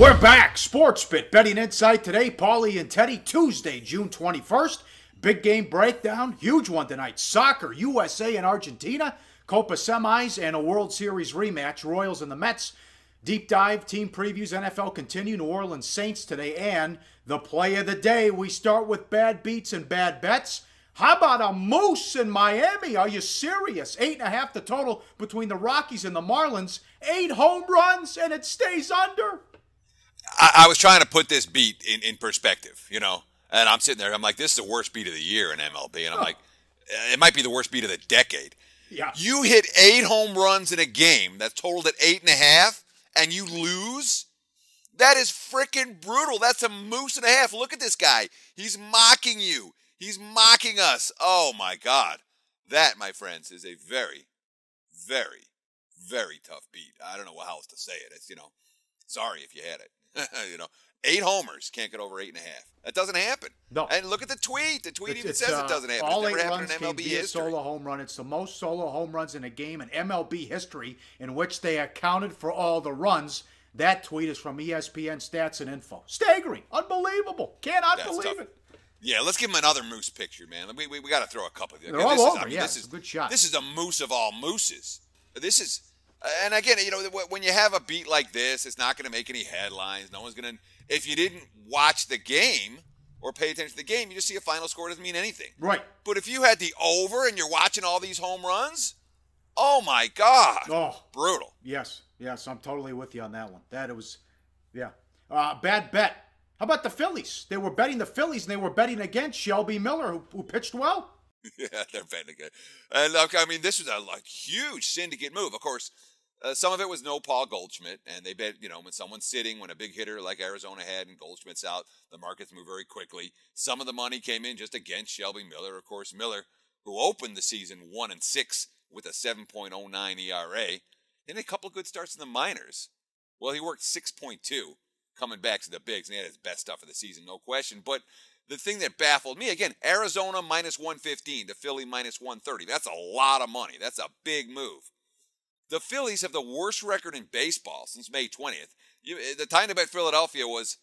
We're back. Sports Bit Betting Insight today. Paulie and Teddy. Tuesday, June 21st. Big game breakdown. Huge one tonight. Soccer, USA and Argentina. Copa semis and a World Series rematch. Royals and the Mets. Deep dive, team previews, NFL continue. New Orleans Saints today. And the play of the day. We start with bad beats and bad bets. How about a moose in Miami? Are you serious? 8.5 the total between the Rockies and the Marlins. 8 home runs and it stays under. I was trying to put this beat in perspective, you know, and I'm sitting there. I'm like, this is the worst beat of the year in MLB. And I'm like, it might be the worst beat of the decade. Yeah. You hit 8 home runs in a game that's totaled at 8.5 and you lose? That is freaking brutal. That's a moose and a half. Look at this guy. He's mocking you. He's mocking us. Oh, my God. That, my friends, is a very, very, very tough beat. I don't know how else to say it. It's, you know, sorry if you had it. You know, 8 homers can't get over 8.5. That doesn't happen. No. And look at the tweet. The tweet even says it doesn't happen. All it's 8 never runs happened in MLB came via history. solo home run. It's the most solo home runs in a game in MLB history in which they accounted for all the runs. That tweet is from ESPN Stats and Info. Staggering. Unbelievable. Cannot believe it. Yeah, let's give him another moose picture, man. We got to throw a couple of these. They're all over, yeah. This is a good shot. This is a moose of all mooses. This is, and again, you know, when you have a beat like this, it's not going to make any headlines. No one's going to, if you didn't watch the game or pay attention to the game, you just see a final score doesn't mean anything. Right. But if you had the over and you're watching all these home runs, oh my God. Oh. Brutal. Yes, I'm totally with you on that one. That it was, yeah. Bad bet. How about the Phillies? They were betting the Phillies, and they were betting against Shelby Miller, who pitched well. Yeah, they're betting again. And look, I mean, this was a huge syndicate move. Of course, some of it was no Paul Goldschmidt, and they bet, you know, when someone's sitting, when a big hitter like Arizona had and Goldschmidt's out, the markets move very quickly. Some of the money came in just against Shelby Miller. Of course, Miller, who opened the season 1-6 with a 7.09 ERA, and a couple of good starts in the minors. Well, he worked 6.2. Coming back to the bigs, and he had his best stuff of the season, no question. But the thing that baffled me, again, Arizona minus 115 to Philly minus 130. That's a lot of money. That's a big move. The Phillies have the worst record in baseball since May 20th. The time to bet Philadelphia was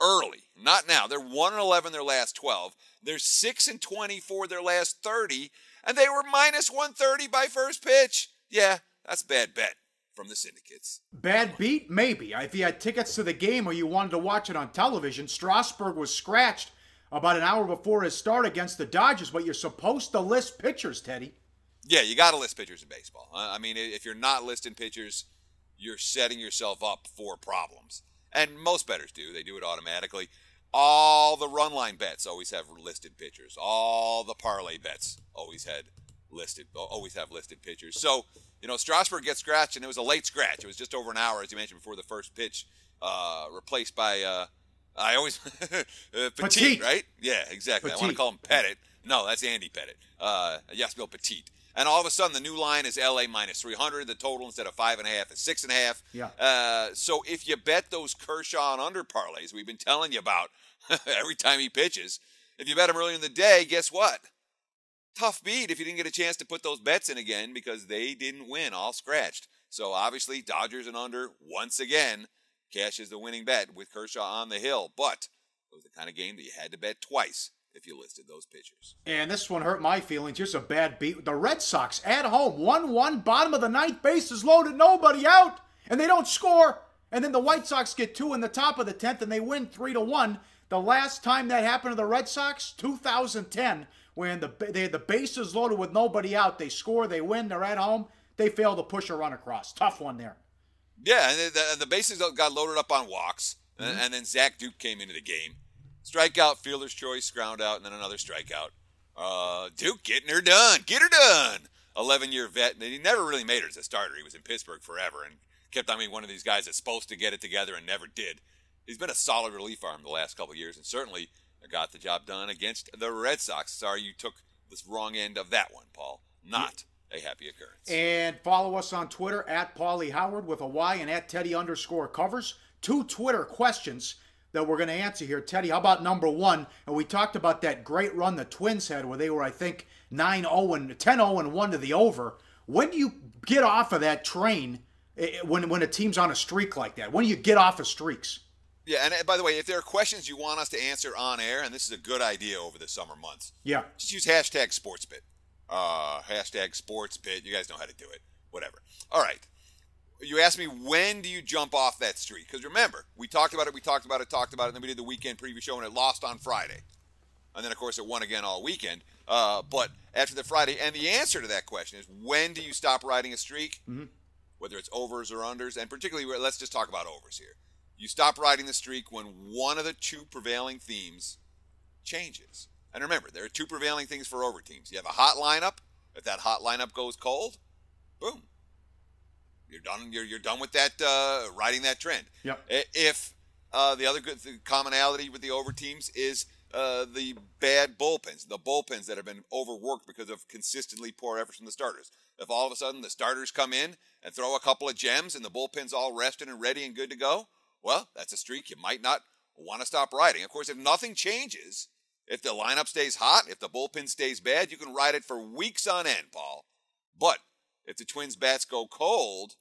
early, not now. They're 1-11 their last 12. They're 6-24 their last 30, and they were minus 130 by first pitch. Yeah, that's a bad bet from the syndicates. Bad beat? Maybe. If you had tickets to the game or you wanted to watch it on television, Strasburg was scratched about an hour before his start against the Dodgers, but you're supposed to list pitchers, Teddy. Yeah, you got to list pitchers in baseball. I mean, if you're not listing pitchers, you're setting yourself up for problems. And most bettors do. They do it automatically. All the run line bets always have listed pitchers. All the parlay bets always have listed pitchers. So, you know, Strasburg gets scratched, and it was a late scratch. It was just over an hour, as you mentioned, before the first pitch, replaced by, Petit, right? Yeah, exactly. Petit. I want to call him Pettit. No, that's Andy Pettit. Yasmil Petit. And all of a sudden, the new line is LA minus 300. The total, instead of 5.5, is 6.5. Yeah. So if you bet those Kershaw and under parlays we've been telling you about every time he pitches, if you bet him earlier in the day, guess what? Tough beat if you didn't get a chance to put those bets in again because they didn't win, all scratched. So obviously, Dodgers and under, once again, cashes the winning bet with Kershaw on the hill. But it was the kind of game that you had to bet twice if you listed those pitchers. And this one hurt my feelings. Just a bad beat. The Red Sox at home, 1-1, bottom of the ninth, bases loaded, nobody out, and they don't score. And then the White Sox get 2 in the top of the 10th, and they win 3-1. The last time that happened to the Red Sox, 2010, when they had the bases loaded with nobody out. They score, they win, they're at home. They fail to push a run across. Tough one there. Yeah, and the bases got loaded up on walks, and then Zach Duke came into the game. Strikeout, fielder's choice, ground out, and then another strikeout. Duke getting her done. Get her done. 11-year vet. And he never really made it as a starter. He was in Pittsburgh forever and kept on being one of these guys that's supposed to get it together and never did. He's been a solid relief arm the last couple of years, and certainly got the job done against the Red Sox. Sorry you took this wrong end of that one, Paul. Not a happy occurrence. And follow us on Twitter at Paulie Howard with a Y and at Teddy_covers. 2 Twitter questions that we're going to answer here. Teddy, how about number 1? And we talked about that great run the Twins had where they were, I think, 10-0-1 to the over. When do you get off of that train when a team's on a streak like that? When do you get off of streaks? Yeah, and by the way, if there are questions you want us to answer on air, and this is a good idea over the summer months, Yeah. just use hashtag SportsBit. Hashtag SportsBit. You guys know how to do it. Whatever. All right. You asked me, when do you jump off that streak? Because remember, we talked about it, and then we did the weekend preview show, and it lost on Friday. And then, of course, it won again all weekend. But after the Friday, and the answer to that question is, when do you stop riding a streak? Mm-hmm. Whether it's overs or unders, and particularly, let's just talk about overs here. You stop riding the streak when one of the two prevailing themes changes. And remember, there are two prevailing things for over teams. You have a hot lineup. If that hot lineup goes cold, boom. You're done. You're done with that riding that trend. Yep. If the other good commonality with the over teams is the bad bullpens, the bullpens that have been overworked because of consistently poor efforts from the starters. If all of a sudden the starters come in and throw a couple of gems and the bullpen's all rested and ready and good to go, well, that's a streak you might not want to stop riding. Of course, if nothing changes, if the lineup stays hot, if the bullpen stays bad, you can ride it for weeks on end, Paul. But if the Twins' bats go cold,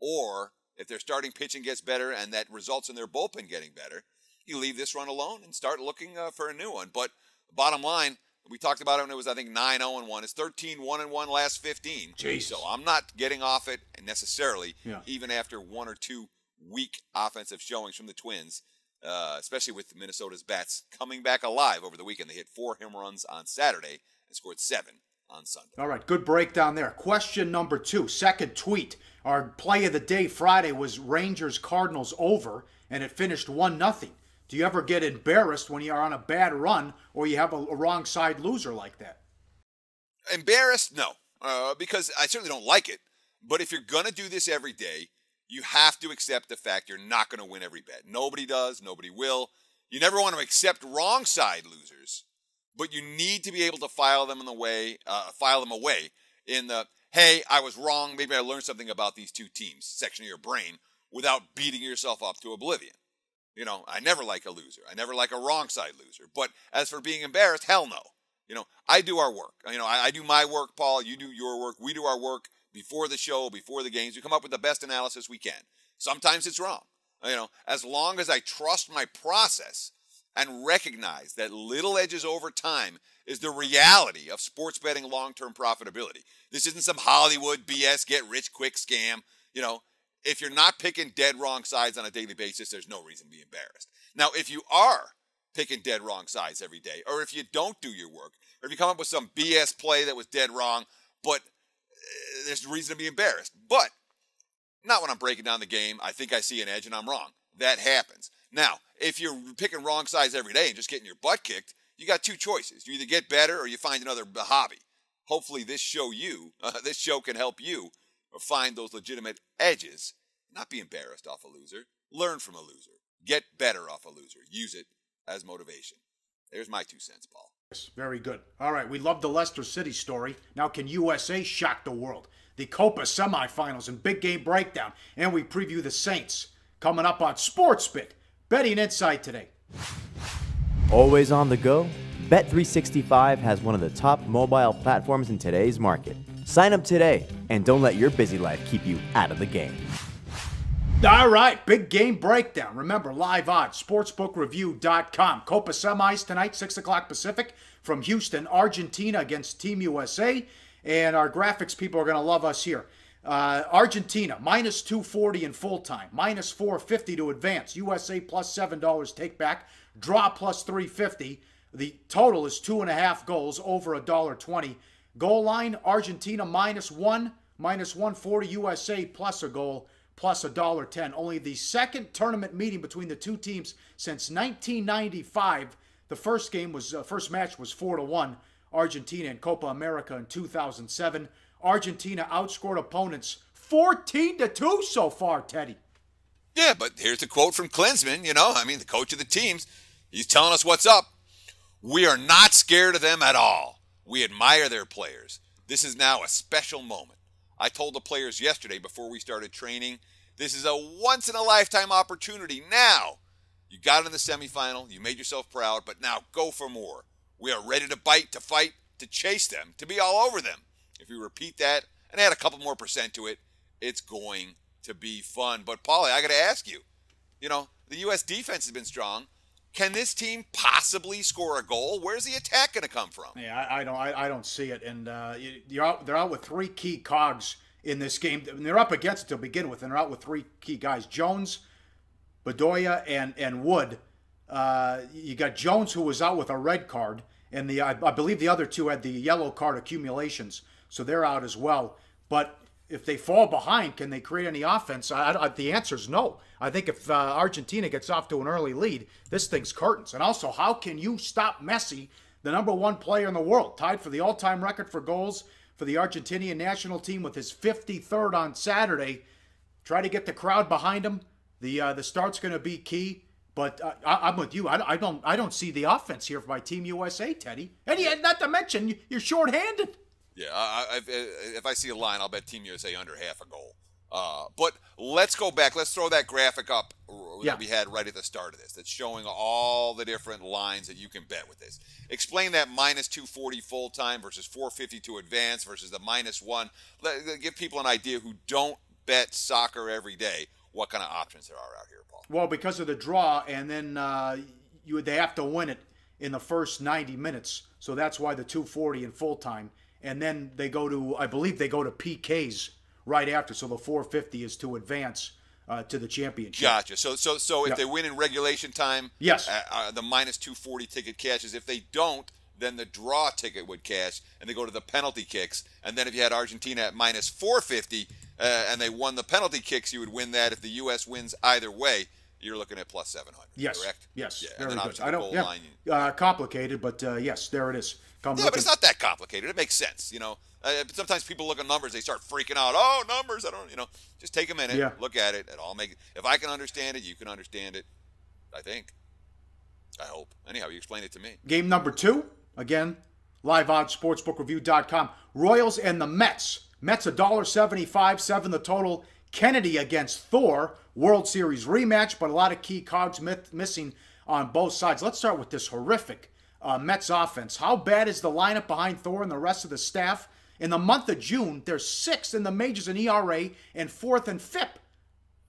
or if their starting pitching gets better and that results in their bullpen getting better, you leave this run alone and start looking for a new one. But bottom line, we talked about it when it was, I think, 9-0-1. It's 13-1-1 last 15. Jeez. So I'm not getting off it necessarily, Yeah. even after one or two weak offensive showings from the Twins, especially with Minnesota's bats coming back alive over the weekend. They hit 4 home runs on Saturday and scored 7 on Sunday. All right, good breakdown there. Question number 2, second tweet. Our play of the day Friday was Rangers-Cardinals over, and it finished 1-0. Do you ever get embarrassed when you are on a bad run or you have a wrong side loser like that? Embarrassed? No, because I certainly don't like it. But if you're going to do this every day, you have to accept the fact you're not going to win every bet. Nobody does. Nobody will. You never want to accept wrong side losers, but you need to be able to file them away in the, hey, I was wrong, maybe I learned something about these two teams section of your brain without beating yourself up to oblivion. You know, I never like a loser. I never like a wrong side loser. But as for being embarrassed, hell no. You know, I do our work. You know, I do my work, Paul. You do your work. We do our work before the show, before the games. We come up with the best analysis we can. Sometimes it's wrong. You know, as long as I trust my process and recognize that little edges over time is the reality of sports betting long-term profitability. This isn't some Hollywood BS get-rich-quick scam. You know, if you're not picking dead wrong sides on a daily basis, there's no reason to be embarrassed. Now, if you are picking dead wrong sides every day, or if you don't do your work, or if you come up with some BS play that was dead wrong, but there's reason to be embarrassed. But not when I'm breaking down the game. I think I see an edge and I'm wrong. That happens. Now, if you're picking wrong sides every day and just getting your butt kicked, you got two choices. You either get better or you find another hobby. Hopefully this show can help you find those legitimate edges. Not be embarrassed off a loser. Learn from a loser. Get better off a loser. Use it as motivation. There's my 2 cents, Paul. Yes, very good. All right, we love the Leicester City story. Now can USA shock the world? The Copa semifinals and big game breakdown. And we preview the Saints coming up on SportsBit. Betting Insight today. Always on the go? Bet365 has one of the top mobile platforms in today's market. Sign up today and don't let your busy life keep you out of the game. All right, big game breakdown. Remember, live odds, sportsbookreview.com. Copa semis tonight, 6 o'clock Pacific, from Houston, Argentina against Team USA. And our graphics people are going to love us here. Argentina, minus 240 in full time, minus 450 to advance. USA plus $7 take back, draw plus 350. The total is 2.5 goals, over $1.20. Goal line, Argentina minus 1, minus 140. USA plus a goal, plus $1.10. Only the second tournament meeting between the two teams since 1995. The first match was 4-1. Argentina in Copa America in 2007. Argentina outscored opponents 14-2 so far, Teddy. Yeah, but here's the quote from Klinsmann, the coach of the teams. He's telling us what's up. We are not scared of them at all. We admire their players. This is now a special moment. I told the players yesterday before we started training, this is a once-in-a-lifetime opportunity. Now, you got in the semifinal, you made yourself proud, but now go for more. We are ready to bite, to fight, to chase them, to be all over them. If we repeat that and add a couple more percent to it, it's going to be fun. But, Paulie, I got to ask you, The U.S. defense has been strong. Can this team possibly score a goal? Where's the attack going to come from? Yeah, I don't see it. And they're out with three key cogs in this game. They're up against it to begin with, and they're out with three key guys: Jones, Bedoya, and Wood. You got Jones, who was out with a red card, and I believe the other two had the yellow card accumulations, so they're out as well. But if they fall behind, can they create any offense? The answer is no. I think if Argentina gets off to an early lead, this thing's curtains. And also, how can you stop Messi, the #1 player in the world, tied for the all-time record for goals for the Argentinian national team with his 53rd on Saturday? Try to get the crowd behind him. The start's going to be key. But I'm with you. I don't see the offense here by Team USA, Teddy. And not to mention, you're shorthanded. Yeah, if I see a line, I'll bet Team USA under half a goal. But let's go back. Let's throw that graphic up that we had right at the start of this. That's showing all the different lines that you can bet with this. Explain that -240 full time versus 450 to advance versus the -1. Give people an idea who don't bet soccer every day what kind of options there are out here, Paul. Well, because of the draw, and then they have to win it in the first 90 minutes. So that's why the 240 in full time. And then they go to, I believe they go to PKs right after. So the 450 is to advance to the championship. Gotcha. So if they win in regulation time, yes, the -240 ticket cashes. If they don't, then the draw ticket would cash, and they go to the penalty kicks. And then if you had Argentina at -450 and they won the penalty kicks, you would win that. If the U.S. wins either way, you're looking at +700. Yes. Correct? Yes. Yeah. Very and then good. I don't. Complicated, but yes, there it is. But it's not that complicated. It makes sense, But sometimes people look at numbers, they start freaking out. Oh, numbers! I don't, Just take a minute, look at it, and I'll make it. If I can understand it, you can understand it. I think. I hope. Anyhow, you explain it to me. Game number 2, again, live on sportsbookreview.com. Royals and the Mets. Mets $1.75, 7 the total. Kennedy against Thor, World Series rematch, but a lot of key cogs missing on both sides. Let's start with this horrific Mets offense. How bad is the lineup behind Thor and the rest of the staff? In the month of June, they're 6th in the majors in ERA and 4th in FIP.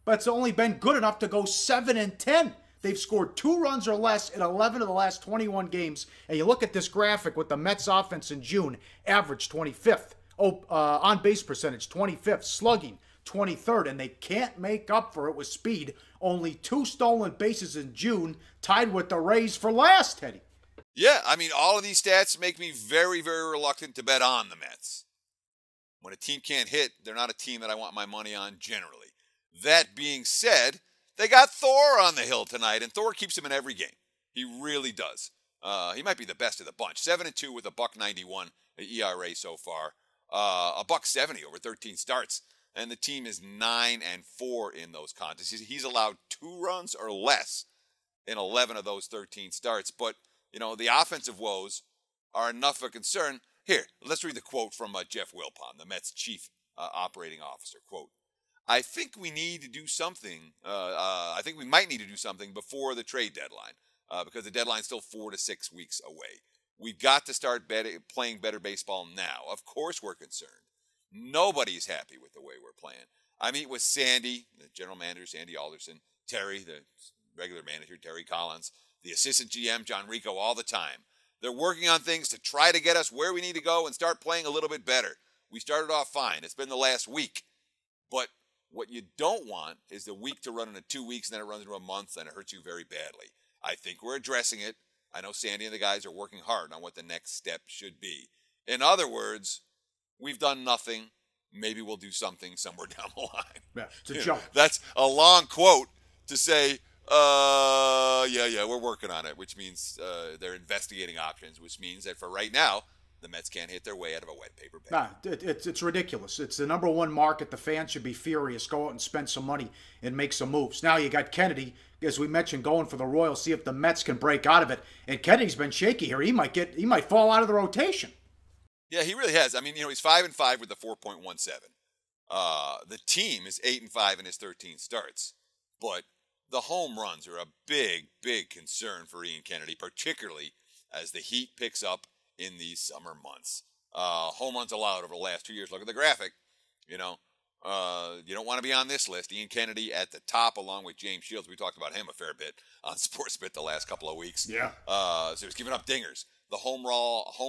But it's only been good enough to go 7-10. They've scored 2 runs or less in 11 of the last 21 games. And you look at this graphic with the Mets offense in June, average 25th. On base percentage, 25th. Slugging, 23rd. And they can't make up for it with speed. Only 2 stolen bases in June, tied with the Rays for last, Teddy. Yeah, all of these stats make me very, very reluctant to bet on the Mets. When a team can't hit, they're not a team that I want my money on generally. That being said, they got Thor on the hill tonight, and Thor keeps him in every game. He really does. He might be the best of the bunch. 7-2 with a .91 ERA so far. A .70 over 13 starts, and the team is 9-4 in those contests. He's allowed 2 runs or less in 11 of those 13 starts, but the offensive woes are enough of a concern. Here, let's read the quote from Jeff Wilpon, the Mets chief operating officer. Quote, I think we need to do something. I think we might need to do something before the trade deadline because the deadline's still 4 to 6 weeks away. We've got to start playing better baseball now. Of course we're concerned. Nobody's happy with the way we're playing. I meet with Sandy, the general manager, Sandy Alderson, Terry, the regular manager, Terry Collins, the assistant GM, John Rico, all the time. They're working on things to try to get us where we need to go and start playing a little bit better. We started off fine. It's been the last week. But what you don't want is the week to run into 2 weeks, and then it runs into a month, and it hurts you very badly. I think we're addressing it. I know Sandy and the guys are working hard on what the next step should be. In other words, we've done nothing. Maybe we'll do something somewhere down the line. Yeah, it's a joke. That's a long quote to say, we're working on it, which means they're investigating options, which means that for right now, the Mets can't hit their way out of a wet paper bag. Nah, it's ridiculous. It's the #1 market. The fans should be furious. Go out and spend some money and make some moves. Now you got Kennedy, as we mentioned, going for the Royals. See if the Mets can break out of it. And Kennedy's been shaky here. He might fall out of the rotation. Yeah, he really has. He's 5-5 with the 4.17. The team is 8-5 in his 13 starts, but the home runs are a big, big concern for Ian Kennedy, particularly as the heat picks up in these summer months. Home runs allowed over the last 2 years. Look at the graphic. You don't want to be on this list. Ian Kennedy at the top, along with James Shields. We talked about him a fair bit on SportsBit the last couple of weeks. Yeah. So he's giving up dingers. The home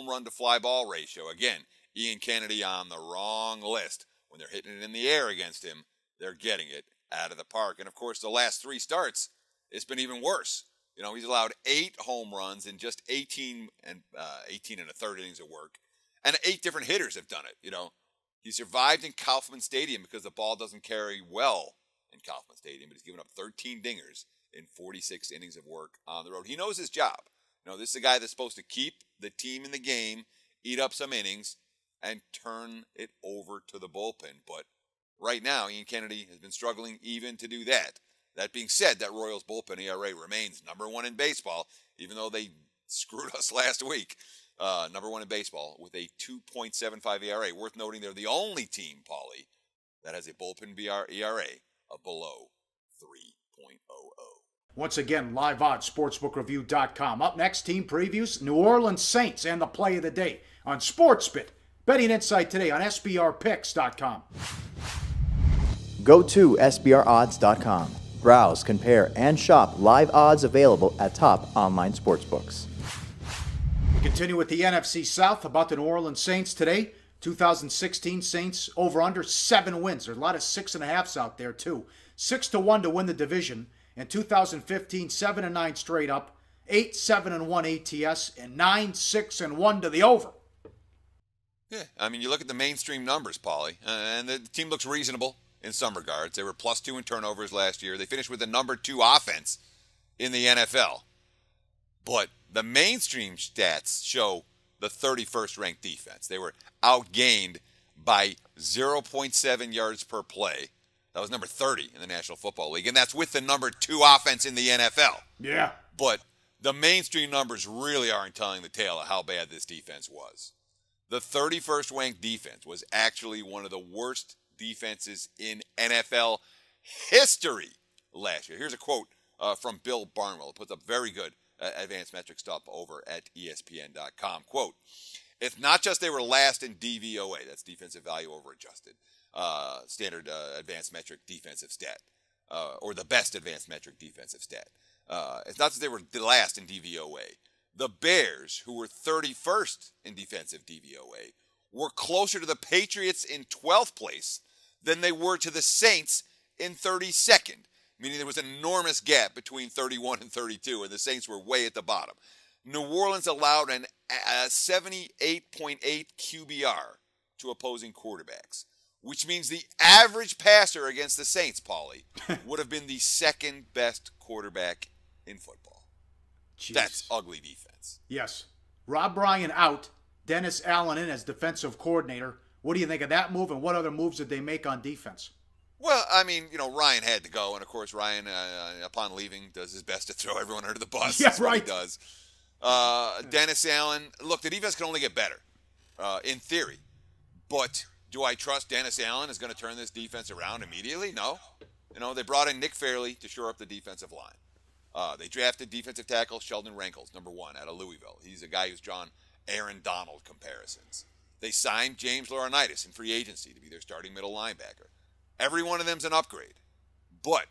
run to fly ball ratio. Again, Ian Kennedy on the wrong list. When they're hitting it in the air against him, they're getting it out of the park. And of course, the last 3 starts, it's been even worse. He's allowed 8 home runs in just 18 and a third innings of work. And 8 different hitters have done it, He survived in Kaufman Stadium because the ball doesn't carry well in Kaufman Stadium, but he's given up 13 dingers in 46 innings of work on the road. He knows his job. This is a guy that's supposed to keep the team in the game, eat up some innings, and turn it over to the bullpen. But right now, Ian Kennedy has been struggling even to do that. That being said, that Royals bullpen ERA remains number 1 in baseball, even though they screwed us last week. Number 1 in baseball with a 2.75 ERA. Worth noting they're the only team, Paulie, that has a bullpen ERA of below 3.00. Once again, live odds, sportsbookreview.com. Up next, team previews, New Orleans Saints and the play of the day on SportsBit. Betting insight today on SBRpicks.com. Go to SBRodds.com. Browse, compare, and shop live odds available at top online sportsbooks. We continue with the NFC South about the New Orleans Saints today. 2016 Saints over under 7 wins. There's a lot of 6.5s out there too. 6-1 to win the division. In 2015, 7-9 straight up, 8-7-1 ATS, and 9-6-1 to the over. Yeah, you look at the mainstream numbers, Paulie, and the team looks reasonable in some regards. They were +2 in turnovers last year. They finished with the number 2 offense in the NFL. But the mainstream stats show the 31st ranked defense. They were outgained by 0.7 yards per play. That was number 30 in the National Football League, and that's with the number 2 offense in the NFL. Yeah. But the mainstream numbers really aren't telling the tale of how bad this defense was. The 31st ranked defense was actually one of the worst defenses in NFL history last year. Here's a quote from Bill Barnwell. It puts up very good advanced metric stuff over at ESPN.com. Quote, "It's not just they were last in DVOA, that's defensive value over adjusted, standard advanced metric defensive stat, or the best advanced metric defensive stat. It's not that they were last in DVOA. The Bears, who were 31st in defensive DVOA, were closer to the Patriots in 12th place than they were to the Saints in 32nd, meaning there was an enormous gap between 31 and 32, and the Saints were way at the bottom. New Orleans allowed a 78.8 QBR to opposing quarterbacks, which means the average passer against the Saints, Paulie, would have been the 2nd best quarterback in football. Jeez. That's ugly defense. Yes. Rob Ryan out, Dennis Allen in as defensive coordinator. What do you think of that move, and what other moves did they make on defense? Well, Ryan had to go, and of course Ryan, upon leaving, does his best to throw everyone under the bus. Yeah, That's what right. he does. Dennis Allen, look, the defense can only get better, in theory. But do I trust Dennis Allen is going to turn this defense around immediately? No. They brought in Nick Fairley to shore up the defensive line. They drafted defensive tackle Sheldon Rankles, number 1, out of Louisville. He's a guy who's drawn Aaron Donald comparisons. They signed James Laurinaitis in free agency to be their starting middle linebacker. Every one of them's an upgrade. But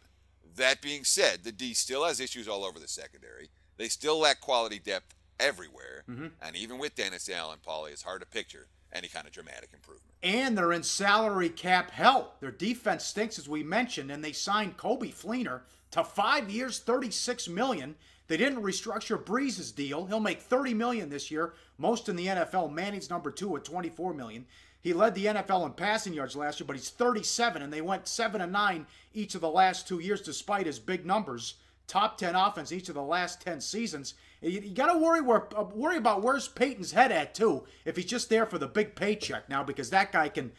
that being said, the D still has issues all over the secondary. They still lack quality depth everywhere. Mm-hmm. And even with Dennis Allen, Paulie, it's hard to picture any kind of dramatic improvement. And they're in salary cap hell. Their defense stinks, as we mentioned, and they signed Kobe Fleener to 5 years, $36 million. They didn't restructure Breeze's deal. He'll make $30 million this year, most in the NFL. Manning's number 2 at $24 million. He led the NFL in passing yards last year, but he's 37, and they went 7-9 each of the last 2 years despite his big numbers. Top 10 offense each of the last 10 seasons. You got to worry about where's Peyton's head at, too, if he's just there for the big paycheck now, because that guy can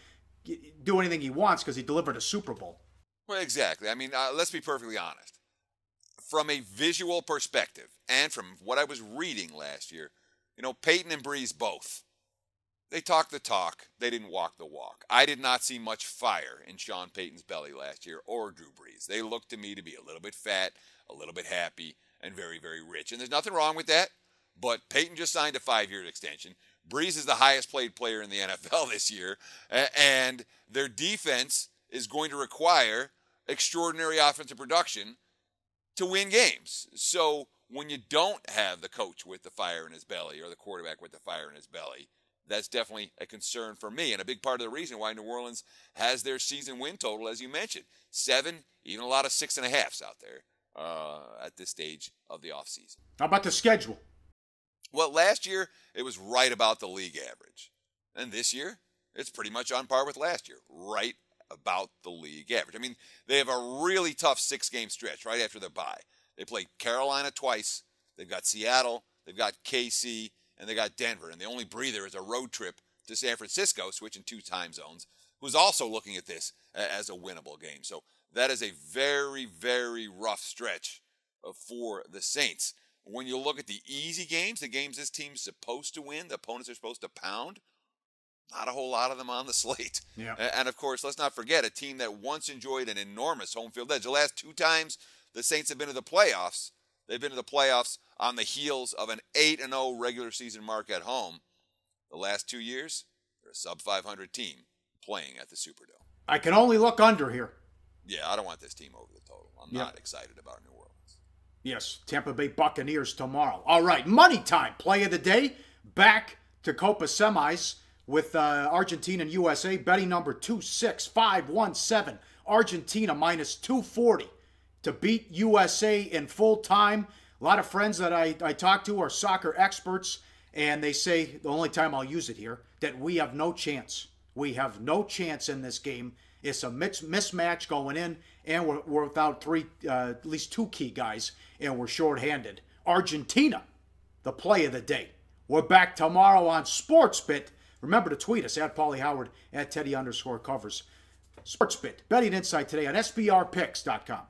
do anything he wants because he delivered a Super Bowl. Well, exactly. Let's be perfectly honest. From a visual perspective, and from what I was reading last year, Peyton and Breeze both, they talked the talk, they didn't walk the walk. I did not see much fire in Sean Payton's belly last year or Drew Brees. They looked to me to be a little bit fat, a little bit happy, and very, very rich. And there's nothing wrong with that, but Peyton just signed a 5-year extension. Brees is the highest paid player in the NFL this year, and their defense is going to require extraordinary offensive production to win games. So when you don't have the coach with the fire in his belly or the quarterback with the fire in his belly, that's definitely a concern for me. And a big part of the reason why New Orleans has their season win total, as you mentioned, 7, even a lot of 6.5s out there at this stage of the offseason. How about the schedule? Well, last year, it was right about the league average. And this year, it's pretty much on par with last year, right about the league average. I mean, they have a really tough 6-game stretch right after the bye. They play Carolina twice. They've got Seattle. They've got KC. And they got Denver. And the only breather is a road trip to San Francisco, switching 2 time zones, who's also looking at this as a winnable game. So that is a very, very rough stretch for the Saints. When you look at the easy games, the games this team's supposed to win, the opponents are supposed to pound, not a whole lot of them on the slate. Yeah. And, of course, let's not forget a team that once enjoyed an enormous home field edge. The last 2 times the Saints have been to the playoffs, they've been to the playoffs on the heels of an 8-0 regular season mark at home. The last 2 years, they're a sub-500 team playing at the Superdome. I can only look under here. Yeah, I don't want this team over the total. I'm not excited about New Orleans. Yes, Tampa Bay Buccaneers tomorrow. All right, money time. Play of the day. Back to Copa semis with Argentina and USA. Betting number 26517. Argentina minus 240 to beat USA in full time. A lot of friends that I talk to are soccer experts, and they say, the only time I'll use it here, that we have no chance. We have no chance in this game. It's a mismatch going in, and we're without at least 2 key guys, and we're shorthanded. Argentina, the play of the day. We're back tomorrow on SportsBit. Remember to tweet us at Paulie Howard, at Teddy_covers. SportsBit, betting insight today on SBRpicks.com.